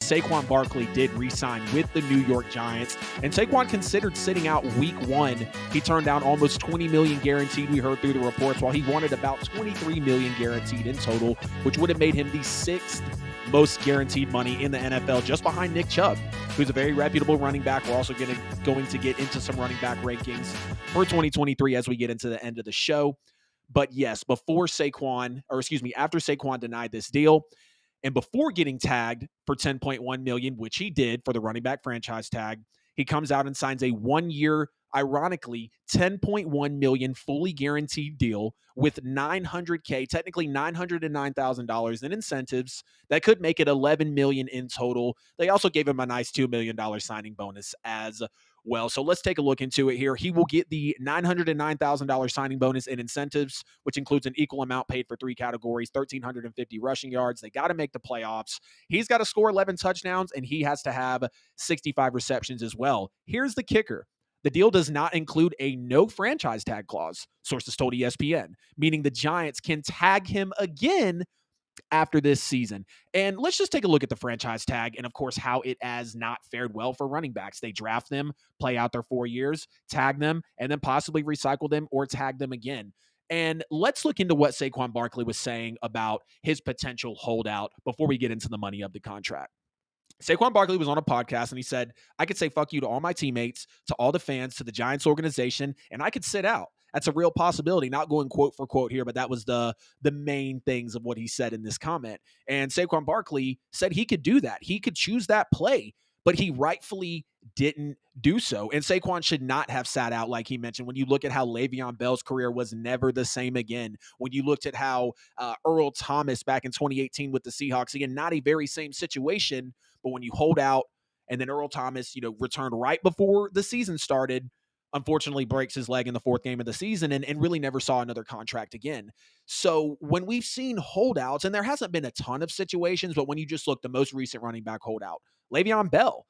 Saquon Barkley did re-sign with the New York Giants, and Saquon considered sitting out week 1. He turned down almost $20 million guaranteed, we heard through the reports, while he wanted about $23 million guaranteed in total, which would have made him the 6th most guaranteed money in the NFL, just behind Nick Chubb, who's a very reputable running back. We're also going to get into some running back rankings for 2023 as we get into the end of the show. But yes, after Saquon denied this deal, and before getting tagged for $10.1 million, which he did for the running back franchise tag, he comes out and signs a 1-year, ironically, $10.1 million fully guaranteed deal with $900K, technically $909,000 in incentives that could make it $11 million in total. They also gave him a nice $2 million signing bonus as well. So let's take a look into it here. He will get the $909,000 signing bonus and incentives, which includes an equal amount paid for 3 categories, 1,350 rushing yards. They got to make the playoffs. He's got to score 11 touchdowns, and he has to have 65 receptions as well. Here's the kicker. The deal does not include a no franchise tag clause, sources told ESPN, meaning the Giants can tag him again after this season. And let's just take a look at the franchise tag and, of course, how it has not fared well for running backs. They draft them, play out their 4 years, tag them, and then possibly recycle them or tag them again. And let's look into what Saquon Barkley was saying about his potential holdout before we get into the money of the contract. Saquon Barkley was on a podcast and he said, I could say fuck you to all my teammates, to all the fans, to the Giants organization, and I could sit out. That's a real possibility. Not going quote for quote here, but that was the main things of what he said in this comment. And Saquon Barkley said he could do that. He could choose that play, but he rightfully didn't do so. And Saquon should not have sat out, like he mentioned. When you look at how Le'Veon Bell's career was never the same again, when you looked at how Earl Thomas back in 2018 with the Seahawks, again, not a very same situation, but when you hold out and then Earl Thomas, returned right before the season started, unfortunately breaks his leg in the 4th game of the season and really never saw another contract again. So when we've seen holdouts, and there hasn't been a ton of situations, but when you just look, the most recent running back holdout, Le'Veon Bell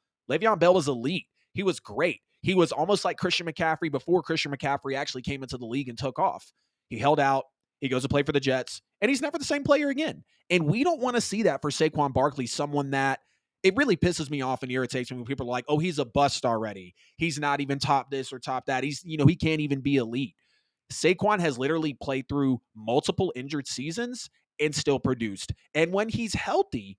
was elite. He was great. He was almost like Christian McCaffrey before Christian McCaffrey actually came into the league and took off. He held out. He goes to play for the Jets, and he's never the same player again. And we don't want to see that for Saquon Barkley, someone that it really pisses me off and irritates me when people are like, oh, he's a bust already. He's not even top this or top that. He can't even be elite. Saquon has literally played through multiple injured seasons and still produced. And when he's healthy,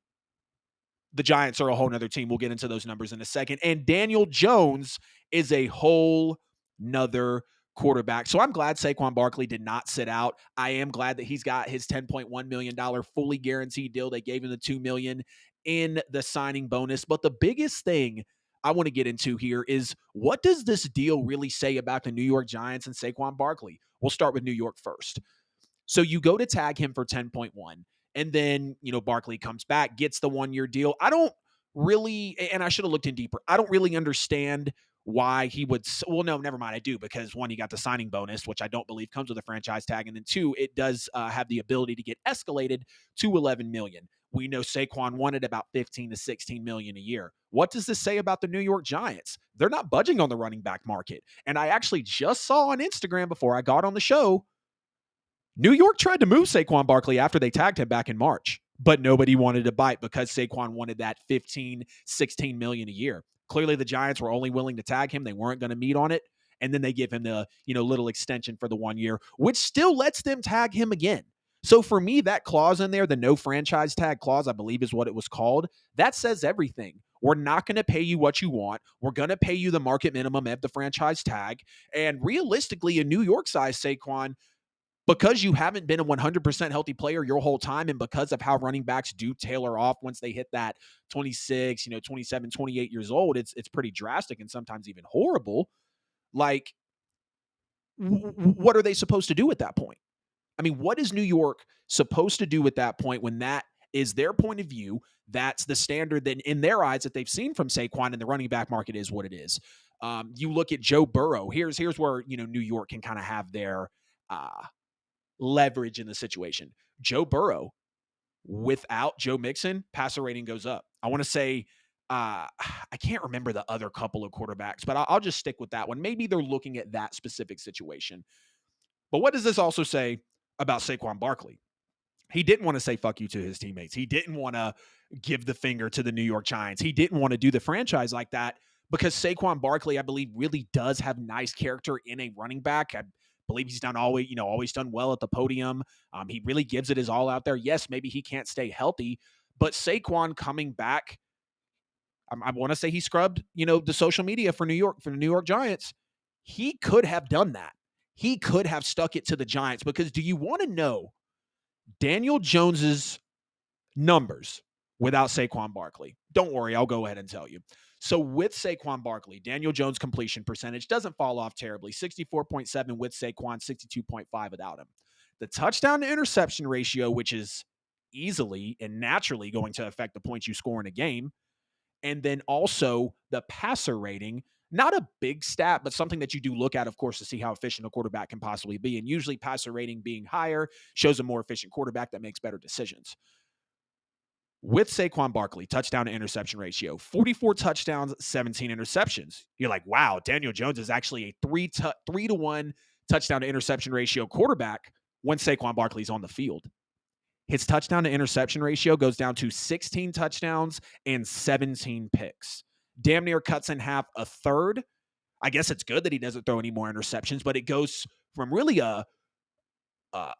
the Giants are a whole nother team. We'll get into those numbers in a second. And Daniel Jones is a whole nother quarterback. So I'm glad Saquon Barkley did not sit out. I am glad that he's got his $10.1 million fully guaranteed deal. They gave him the $2 million in the signing bonus. But the biggest thing I want to get into here is, what does this deal really say about the New York Giants and Saquon Barkley? We'll start with New York first. So you go to tag him for 10.1, and then, Barkley comes back, gets the 1-year deal. I don't really, and I should have looked in deeper, I don't really understand why he would, well, no, never mind. I do, because 1, he got the signing bonus, which I don't believe comes with a franchise tag. And then 2, it does have the ability to get escalated to $11 million. We know Saquon wanted about $15 to $16 million a year. What does this say about the New York Giants? They're not budging on the running back market. And I actually just saw on Instagram before I got on the show, New York tried to move Saquon Barkley after they tagged him back in March, but nobody wanted to bite because Saquon wanted that 15, 16 million a year. Clearly the Giants were only willing to tag him. They weren't going to meet on it. And then they give him the, little extension for the 1 year, which still lets them tag him again. So for me, that clause in there, the no franchise tag clause, I believe is what it was called, that says everything. We're not going to pay you what you want. We're going to pay you the market minimum of the franchise tag. And realistically, a New York size Saquon, because you haven't been a 100% healthy player your whole time, and because of how running backs do tailor off once they hit that 26, 27, 28 years old, it's pretty drastic and sometimes even horrible. Like, what are they supposed to do at that point? I mean, what is New York supposed to do at that point when that is their point of view? That's the standard that in their eyes that they've seen from Saquon, and the running back market is what it is. You look at Joe Burrow. Here's where, New York can kind of have their leverage in the situation. Joe Burrow, without Joe Mixon, passer rating goes up. I want to say, I can't remember the other couple of quarterbacks, but I'll just stick with that one. Maybe they're looking at that specific situation. But what does this also say about Saquon Barkley? He didn't want to say fuck you to his teammates. He didn't want to give the finger to the New York Giants. He didn't want to do the franchise like that because Saquon Barkley, I believe, really does have nice character in a running back. I believe he's done always done well at the podium. He really gives it his all out there. Yes, maybe he can't stay healthy, but Saquon coming back, I want to say he scrubbed, the social media for the New York Giants. He could have done that. He could have stuck it to the Giants because do you want to know Daniel Jones's numbers without Saquon Barkley? Don't worry, I'll go ahead and tell you. So with Saquon Barkley, Daniel Jones' completion percentage doesn't fall off terribly. 64.7 with Saquon, 62.5 without him. The touchdown to interception ratio, which is easily and naturally going to affect the points you score in a game, and then also the passer rating, not a big stat, but something that you do look at, of course, to see how efficient a quarterback can possibly be. And usually passer rating being higher shows a more efficient quarterback that makes better decisions. With Saquon Barkley, touchdown to interception ratio, 44 touchdowns, 17 interceptions. You're like, wow, Daniel Jones is actually a 3-to-1 touchdown to interception ratio quarterback when Saquon Barkley's on the field. His touchdown to interception ratio goes down to 16 touchdowns and 17 picks. Damn near cuts in half a third. I guess it's good that he doesn't throw any more interceptions, but it goes from really a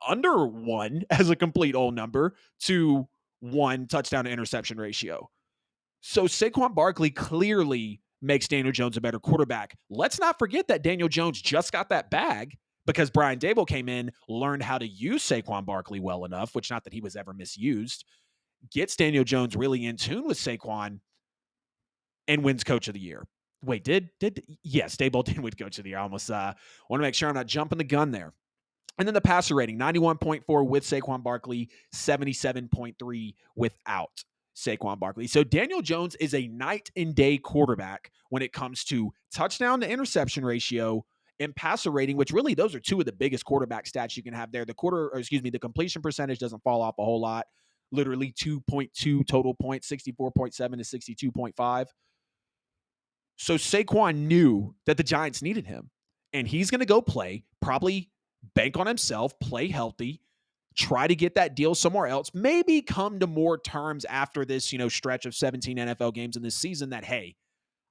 under one as a complete whole number to 1 touchdown to interception ratio. So Saquon Barkley clearly makes Daniel Jones a better quarterback. Let's not forget that Daniel Jones just got that bag because Brian Daboll came in, learned how to use Saquon Barkley well enough, which not that he was ever misused, gets Daniel Jones really in tune with Saquon and wins Coach of the Year. Wait, yes, Daboll did win Coach of the Year. I almost want to make sure I'm not jumping the gun there. And then the passer rating, 91.4 with Saquon Barkley, 77.3 without Saquon Barkley. So Daniel Jones is a night and day quarterback when it comes to touchdown to interception ratio and passer rating, which really those are two of the biggest quarterback stats you can have there. The completion percentage doesn't fall off a whole lot. Literally 2.2 total points, 64.7 to 62.5. So Saquon knew that the Giants needed him, and he's going to go play, probably bank on himself, play healthy, try to get that deal somewhere else, maybe come to more terms after this, stretch of 17 NFL games in this season that, hey,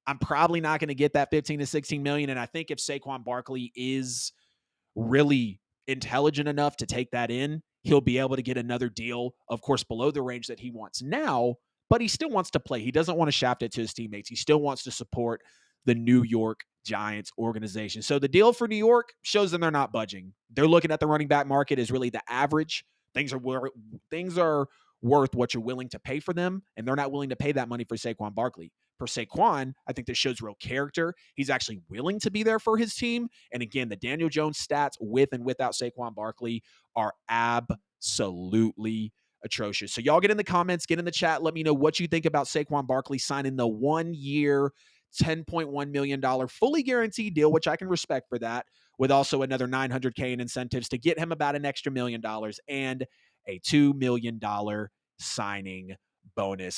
I'm probably not going to get that 15 to 16 million. And I think if Saquon Barkley is really intelligent enough to take that in, he'll be able to get another deal, of course, below the range that he wants now, but he still wants to play. He doesn't want to shaft it to his teammates. He still wants to support the New York Giants organization. So the deal for New York shows them they're not budging. They're looking at the running back market as really the average. Things are worth what you're willing to pay for them, and they're not willing to pay that money for Saquon Barkley. For Saquon, I think this shows real character. He's actually willing to be there for his team. And again, the Daniel Jones stats with and without Saquon Barkley are absolutely atrocious. So y'all get in the comments, get in the chat. Let me know what you think about Saquon Barkley signing the 1 year, $10.1 million fully guaranteed deal, which I can respect for that, with also another $900K in incentives to get him about an extra $1 million and a $2 million signing bonus.